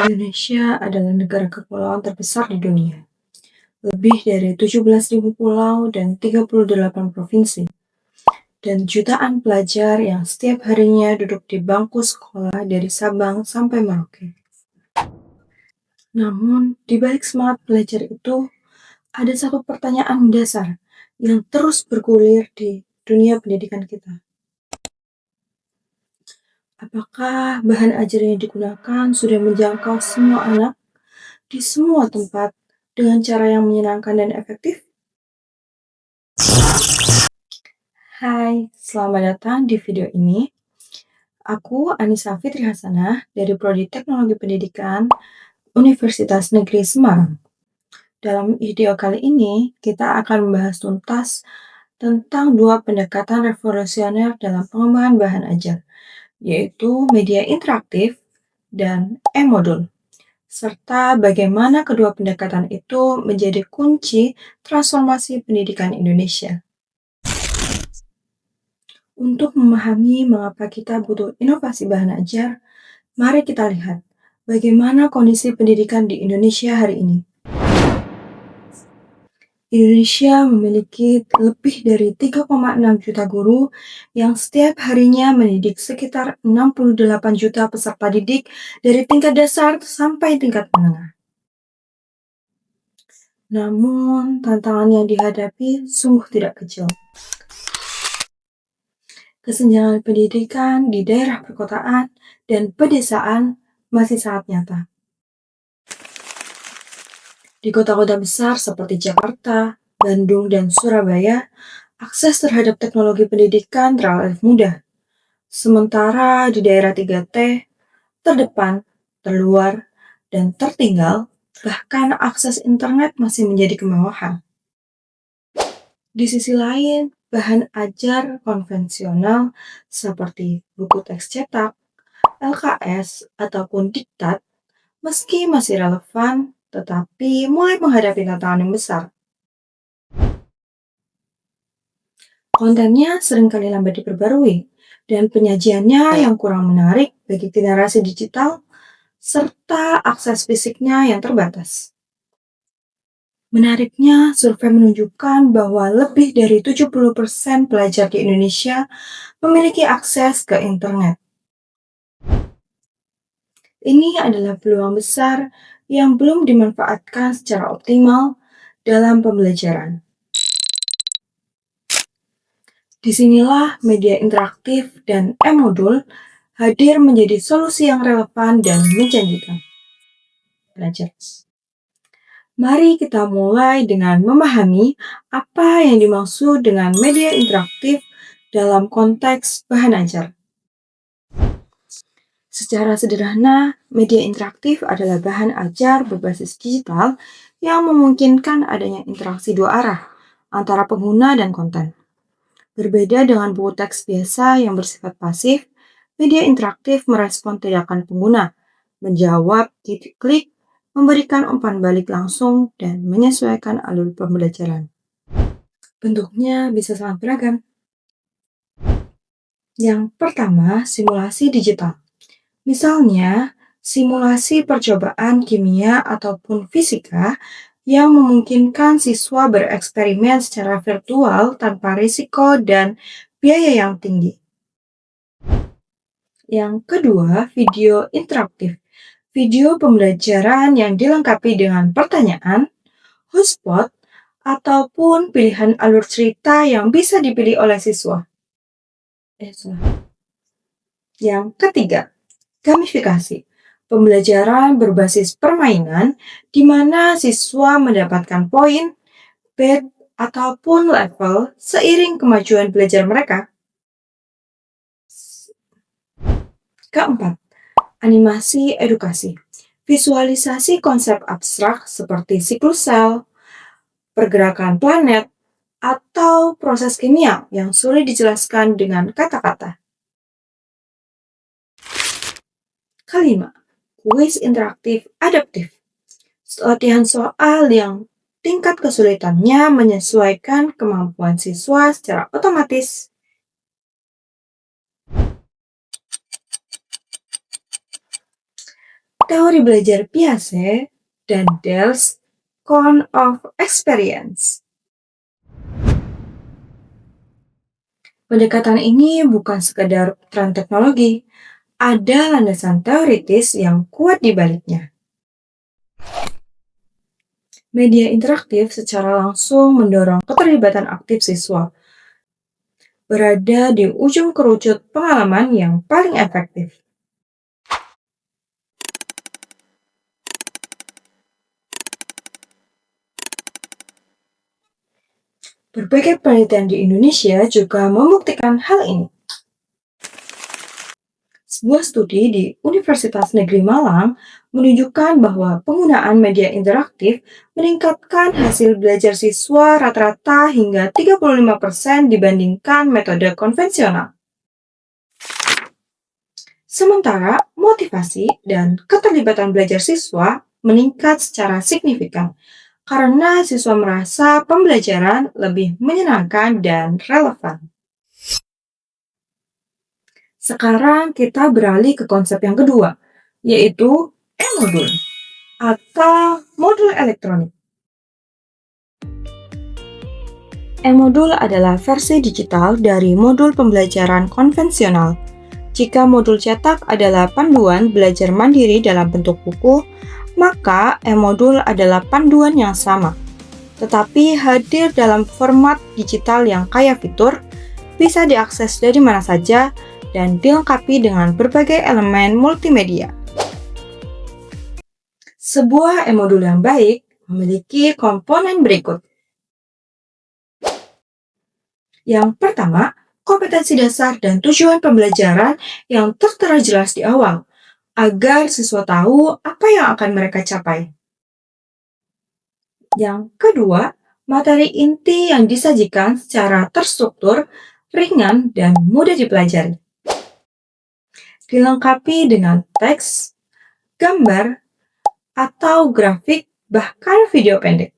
Indonesia adalah negara kepulauan terbesar di dunia. Lebih dari 17.000 pulau dan 38 provinsi. Dan jutaan pelajar yang setiap harinya duduk di bangku sekolah dari Sabang sampai Merauke. Namun, di balik semangat belajar itu, ada satu pertanyaan mendasar yang terus bergulir di dunia pendidikan kita. Apakah bahan ajar yang digunakan sudah menjangkau semua anak di semua tempat dengan cara yang menyenangkan dan efektif? Hai, selamat datang di video ini. Aku Anissa Fitri Hasanah dari Prodi Teknologi Pendidikan Universitas Negeri Semarang. Dalam video kali ini, kita akan membahas tuntas tentang dua pendekatan revolusioner dalam pengembangan bahan ajar, yaitu media interaktif dan e-modul, serta bagaimana kedua pendekatan itu menjadi kunci transformasi pendidikan Indonesia. Untuk memahami mengapa kita butuh inovasi bahan ajar, mari kita lihat bagaimana kondisi pendidikan di Indonesia hari ini. Indonesia memiliki lebih dari 3,6 juta guru yang setiap harinya mendidik sekitar 68 juta peserta didik dari tingkat dasar sampai tingkat menengah. Namun, tantangan yang dihadapi sungguh tidak kecil. Kesenjangan pendidikan di daerah perkotaan dan pedesaan masih sangat nyata. Di kota-kota besar seperti Jakarta, Bandung, dan Surabaya, akses terhadap teknologi pendidikan relatif mudah. Sementara di daerah 3T, terdepan, terluar, dan tertinggal, bahkan akses internet masih menjadi kemewahan. Di sisi lain, bahan ajar konvensional seperti buku teks cetak, LKS, ataupun diktat, meski masih relevan, tetapi mulai menghadapi tantangan yang besar. Kontennya seringkali lambat diperbarui, dan penyajiannya yang kurang menarik bagi generasi digital, serta akses fisiknya yang terbatas. Menariknya, survei menunjukkan bahwa lebih dari 70% pelajar di Indonesia memiliki akses ke internet. Ini adalah peluang besar yang belum dimanfaatkan secara optimal dalam pembelajaran. Disinilah media interaktif dan e-modul hadir menjadi solusi yang relevan dan menjanjikan. Belajar. Mari kita mulai dengan memahami apa yang dimaksud dengan media interaktif dalam konteks bahan ajar. Secara sederhana, media interaktif adalah bahan ajar berbasis digital yang memungkinkan adanya interaksi dua arah antara pengguna dan konten. Berbeda dengan buku teks biasa yang bersifat pasif, media interaktif merespon tindakan pengguna, menjawab klik, memberikan umpan balik langsung, dan menyesuaikan alur pembelajaran. Bentuknya bisa sangat beragam. Yang pertama, simulasi digital. Misalnya, simulasi percobaan kimia ataupun fisika yang memungkinkan siswa bereksperimen secara virtual tanpa risiko dan biaya yang tinggi. Yang kedua, video interaktif. Video pembelajaran yang dilengkapi dengan pertanyaan, hotspot, ataupun pilihan alur cerita yang bisa dipilih oleh siswa. Yang ketiga, gamifikasi. Pembelajaran berbasis permainan di mana siswa mendapatkan poin, badge, ataupun level seiring kemajuan belajar mereka. Keempat, animasi edukasi. Visualisasi konsep abstrak seperti siklus sel, pergerakan planet, atau proses kimia yang sulit dijelaskan dengan kata-kata. Kelima, kuis interaktif adaptif. Latihan soal yang tingkat kesulitannya menyesuaikan kemampuan siswa secara otomatis. teori belajar Piaget, dan Dell's Cone of Experience. Pendekatan ini bukan sekedar tren teknologi, ada landasan teoritis yang kuat di baliknya. Media interaktif secara langsung mendorong keterlibatan aktif siswa, berada di ujung kerucut pengalaman yang paling efektif. Berbagai penelitian di Indonesia juga membuktikan hal ini. Sebuah studi di Universitas Negeri Malang menunjukkan bahwa penggunaan media interaktif meningkatkan hasil belajar siswa rata-rata hingga 35% dibandingkan metode konvensional. Sementara motivasi dan keterlibatan belajar siswa meningkat secara signifikan karena siswa merasa pembelajaran lebih menyenangkan dan relevan. Sekarang kita beralih ke konsep yang kedua, yaitu e-modul atau modul elektronik. E-modul adalah versi digital dari modul pembelajaran konvensional. Jika modul cetak adalah panduan belajar mandiri dalam bentuk buku, maka e-modul adalah panduan yang sama, tetapi hadir dalam format digital yang kaya fitur, bisa diakses dari mana saja, dan dilengkapi dengan berbagai elemen multimedia. Sebuah e-modul yang baik memiliki komponen berikut. Yang pertama, kompetensi dasar dan tujuan pembelajaran yang tertera jelas di awal, agar siswa tahu apa yang akan mereka capai. Yang kedua, materi inti yang disajikan secara terstruktur, ringan, dan mudah dipelajari. Dilengkapi dengan teks, gambar, atau grafik, bahkan video pendek.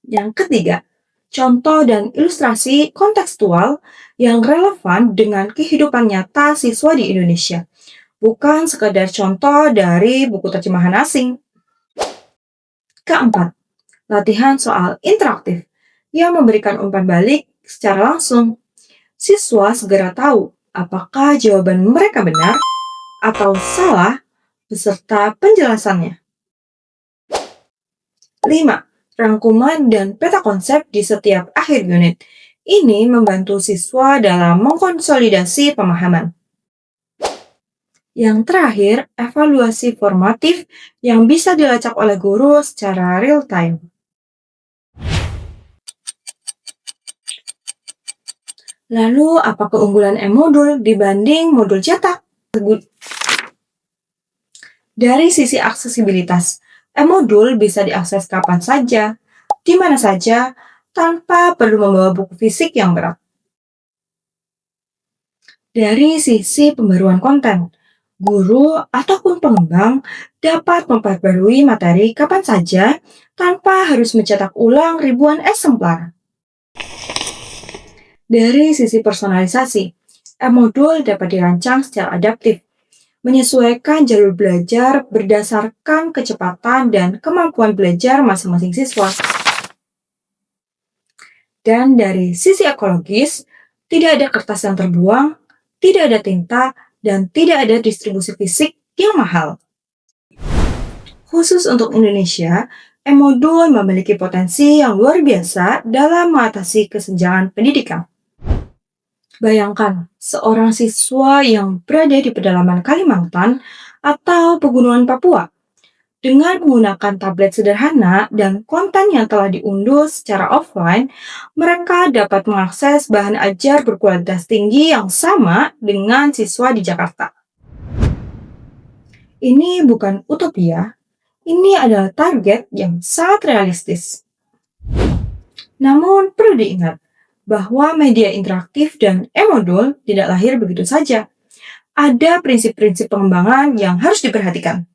Yang ketiga, contoh dan ilustrasi kontekstual yang relevan dengan kehidupan nyata siswa di Indonesia, bukan sekadar contoh dari buku terjemahan asing. Keempat, latihan soal interaktif yang memberikan umpan balik secara langsung. Siswa segera tahu apakah jawaban mereka benar atau salah beserta penjelasannya. 5. Rangkuman dan peta konsep di setiap akhir unit. Ini membantu siswa dalam mengkonsolidasi pemahaman. Yang terakhir, evaluasi formatif yang bisa dilacak oleh guru secara real time. Lalu, apa keunggulan e-modul dibanding modul cetak? Dari sisi aksesibilitas, e-modul bisa diakses kapan saja, di mana saja, tanpa perlu membawa buku fisik yang berat. Dari sisi pembaruan konten, guru ataupun pengembang dapat memperbarui materi kapan saja tanpa harus mencetak ulang ribuan eksemplar. Dari sisi personalisasi, e-modul dapat dirancang secara adaptif, menyesuaikan jalur belajar berdasarkan kecepatan dan kemampuan belajar masing-masing siswa. Dan dari sisi ekologis, tidak ada kertas yang terbuang, tidak ada tinta, dan tidak ada distribusi fisik yang mahal. Khusus untuk Indonesia, e-modul memiliki potensi yang luar biasa dalam mengatasi kesenjangan pendidikan. Bayangkan, seorang siswa yang berada di pedalaman Kalimantan atau pegunungan Papua. Dengan menggunakan tablet sederhana dan konten yang telah diunduh secara offline, mereka dapat mengakses bahan ajar berkualitas tinggi yang sama dengan siswa di Jakarta. Ini bukan utopia, ini adalah target yang sangat realistis. Namun perlu diingat, bahwa media interaktif dan e-modul tidak lahir begitu saja. Ada prinsip-prinsip pengembangan yang harus diperhatikan.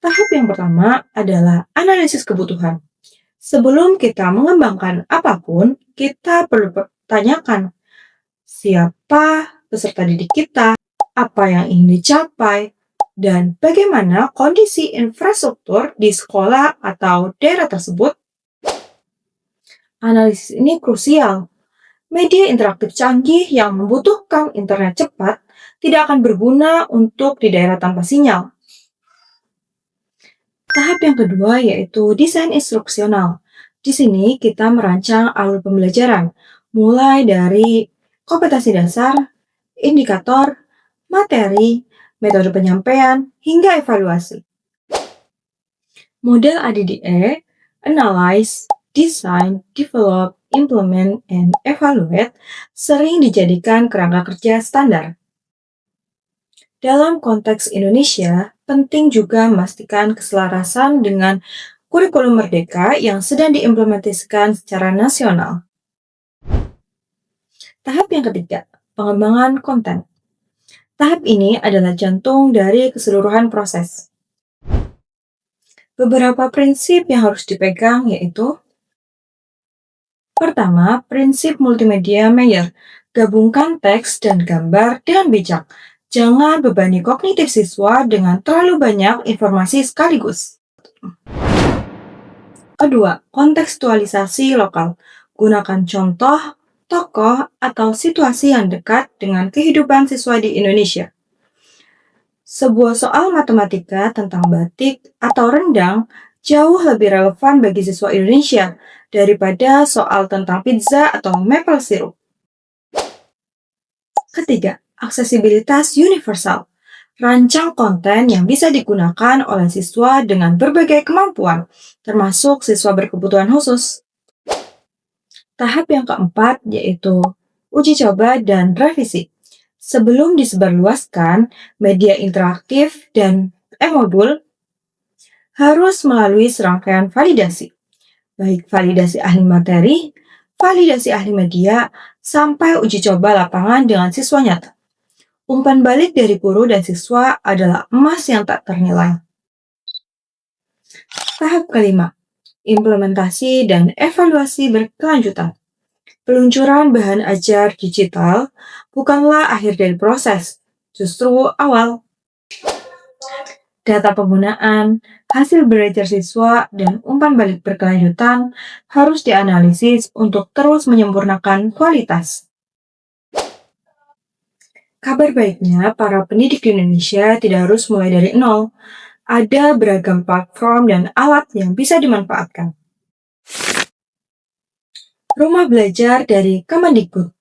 Tahap yang pertama adalah analisis kebutuhan. Sebelum kita mengembangkan apapun, kita perlu pertanyakan siapa peserta didik kita, apa yang ingin dicapai, dan bagaimana kondisi infrastruktur di sekolah atau daerah tersebut. Analisis ini krusial. Media interaktif canggih yang membutuhkan internet cepat tidak akan berguna untuk di daerah tanpa sinyal. Tahap yang kedua yaitu desain instruksional. Di sini kita merancang alur pembelajaran, mulai dari kompetensi dasar, indikator, materi, metode penyampaian, hingga evaluasi. Model ADDE, Analyze, Design, Develop, Implement, and Evaluate sering dijadikan kerangka kerja standar. Dalam konteks Indonesia, penting juga memastikan keselarasan dengan kurikulum merdeka yang sedang diimplementasikan secara nasional. Tahap yang ketiga, pengembangan konten. Tahap ini adalah jantung dari keseluruhan proses. Beberapa prinsip yang harus dipegang yaitu: pertama, prinsip multimedia Mayer. Gabungkan teks dan gambar dengan bijak. Jangan bebani kognitif siswa dengan terlalu banyak informasi sekaligus. Kedua, kontekstualisasi lokal. Gunakan contoh, tokoh, atau situasi yang dekat dengan kehidupan siswa di Indonesia. Sebuah soal matematika tentang batik atau rendang jauh lebih relevan bagi siswa Indonesia daripada soal tentang pizza atau maple syrup. Ketiga, aksesibilitas universal. Rancang konten yang bisa digunakan oleh siswa dengan berbagai kemampuan, termasuk siswa berkebutuhan khusus. Tahap yang keempat yaitu uji coba dan revisi. Sebelum disebarluaskan, media interaktif dan e-modul harus melalui serangkaian validasi, baik validasi ahli materi, validasi ahli media, sampai uji coba lapangan dengan siswa nyata. Umpan balik dari guru dan siswa adalah emas yang tak ternilai. Tahap kelima, implementasi dan evaluasi berkelanjutan. Peluncuran bahan ajar digital bukanlah akhir dari proses, justru awal. Data penggunaan, hasil belajar siswa, dan umpan balik berkelanjutan harus dianalisis untuk terus menyempurnakan kualitas. Kabar baiknya, para pendidik di Indonesia tidak harus mulai dari nol. Ada beragam platform dan alat yang bisa dimanfaatkan. Rumah belajar dari Kemendikbud,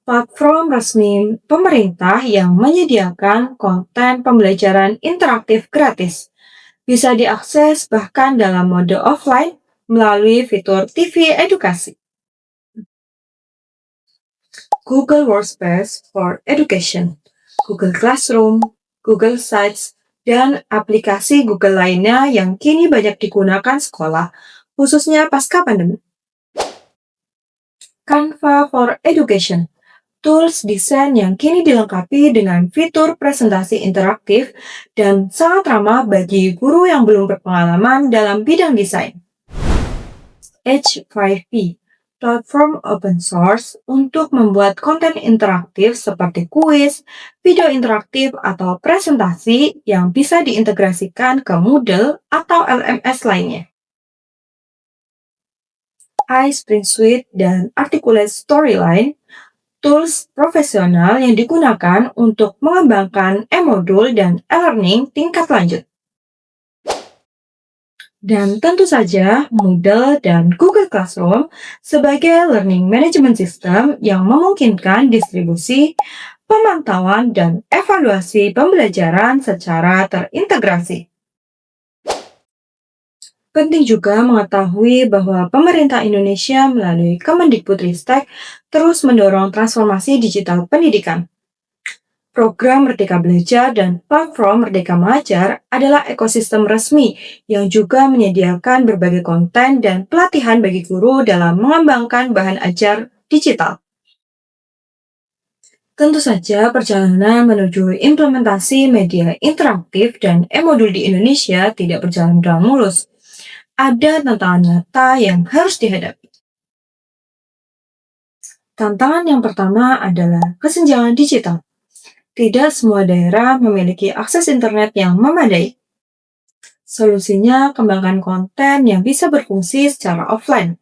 platform resmi pemerintah yang menyediakan konten pembelajaran interaktif gratis. Bisa diakses bahkan dalam mode offline melalui fitur TV edukasi. Google Workspace for Education, Google Classroom, Google Sites, dan aplikasi Google lainnya yang kini banyak digunakan sekolah, khususnya pasca pandemi. Canva for Education, tools desain yang kini dilengkapi dengan fitur presentasi interaktif dan sangat ramah bagi guru yang belum berpengalaman dalam bidang desain. H5P, platform open source untuk membuat konten interaktif seperti kuis, video interaktif, atau presentasi yang bisa diintegrasikan ke Moodle atau LMS lainnya. iSpring Suite dan Articulate Storyline, tools profesional yang digunakan untuk mengembangkan e-modul dan e-learning tingkat lanjut. Dan tentu saja Moodle dan Google Classroom sebagai learning management system yang memungkinkan distribusi, pemantauan, dan evaluasi pembelajaran secara terintegrasi. Penting juga mengetahui bahwa pemerintah Indonesia melalui Kemendikbudristek terus mendorong transformasi digital pendidikan. Program Merdeka Belajar dan platform Merdeka Mengajar adalah ekosistem resmi yang juga menyediakan berbagai konten dan pelatihan bagi guru dalam mengembangkan bahan ajar digital. Tentu saja perjalanan menuju implementasi media interaktif dan e-modul di Indonesia tidak berjalan dengan mulus. Ada tantangan nyata yang harus dihadapi. Tantangan yang pertama adalah kesenjangan digital. Tidak semua daerah memiliki akses internet yang memadai. Solusinya, kembangkan konten yang bisa berfungsi secara offline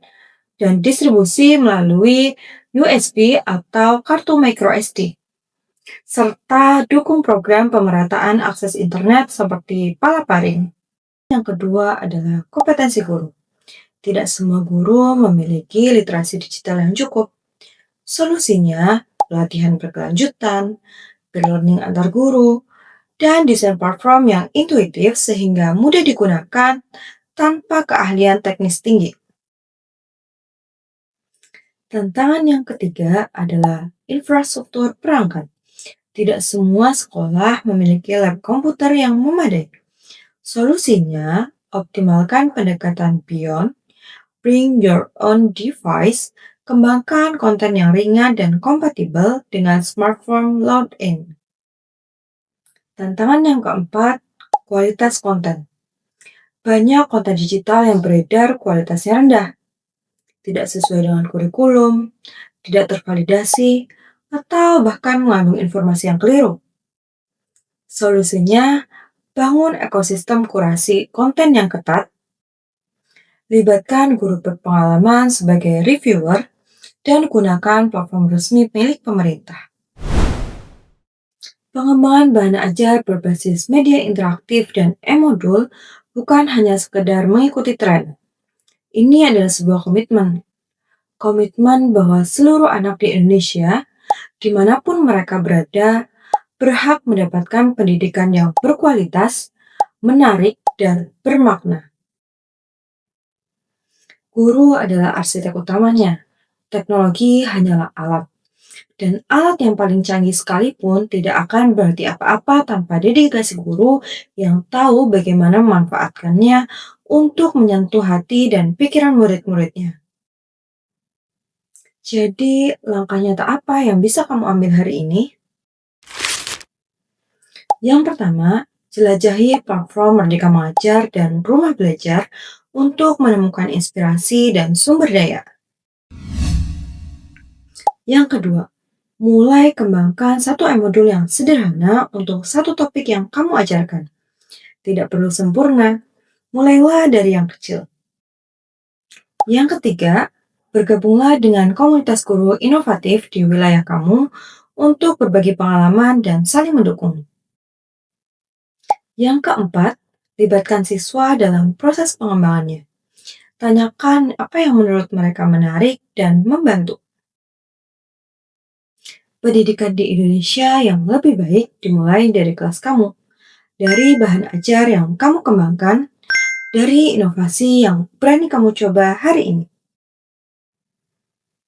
dan distribusi melalui USB atau kartu micro SD, serta dukung program pemerataan akses internet seperti Palaparing. Yang kedua adalah kompetensi guru. Tidak semua guru memiliki literasi digital yang cukup. Solusinya, pelatihan berkelanjutan, peer learning antar guru, dan desain platform yang intuitif sehingga mudah digunakan tanpa keahlian teknis tinggi. Tantangan yang ketiga adalah infrastruktur perangkat. Tidak semua sekolah memiliki lab komputer yang memadai. Solusinya, optimalkan pendekatan Beyond, bring your own device, kembangkan konten yang ringan dan kompatibel dengan smartphone load-in. Tantangan yang keempat, kualitas konten. Banyak konten digital yang beredar kualitasnya rendah, tidak sesuai dengan kurikulum, tidak tervalidasi, atau bahkan mengandung informasi yang keliru. Solusinya, bangun ekosistem kurasi konten yang ketat, libatkan guru berpengalaman sebagai reviewer, dan gunakan platform resmi milik pemerintah. Pengembangan bahan ajar berbasis media interaktif dan e-modul bukan hanya sekedar mengikuti tren. Ini adalah sebuah komitmen. Komitmen bahwa seluruh anak di Indonesia, dimanapun mereka berada, berhak mendapatkan pendidikan yang berkualitas, menarik, dan bermakna. Guru adalah arsitek utamanya. Teknologi hanyalah alat. Dan alat yang paling canggih sekalipun tidak akan berarti apa-apa tanpa dedikasi guru yang tahu bagaimana memanfaatkannya untuk menyentuh hati dan pikiran murid-muridnya. Jadi, langkah nyata apa yang bisa kamu ambil hari ini? Yang pertama, jelajahi platform Merdeka Mengajar dan Rumah Belajar untuk menemukan inspirasi dan sumber daya. Yang kedua, mulai kembangkan satu e-modul yang sederhana untuk satu topik yang kamu ajarkan. Tidak perlu sempurna, mulailah dari yang kecil. Yang ketiga, bergabunglah dengan komunitas guru inovatif di wilayah kamu untuk berbagi pengalaman dan saling mendukung. Yang keempat, libatkan siswa dalam proses pengembangannya. Tanyakan apa yang menurut mereka menarik dan membantu. Pendidikan di Indonesia yang lebih baik dimulai dari kelas kamu, dari bahan ajar yang kamu kembangkan, dari inovasi yang berani kamu coba hari ini.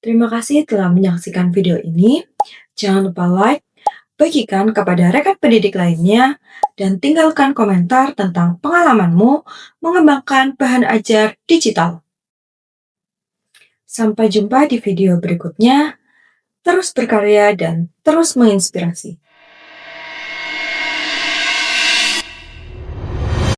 Terima kasih telah menyaksikan video ini. Jangan lupa like, bagikan kepada rekan pendidik lainnya, dan tinggalkan komentar tentang pengalamanmu mengembangkan bahan ajar digital. Sampai jumpa di video berikutnya. Terus berkarya dan terus menginspirasi.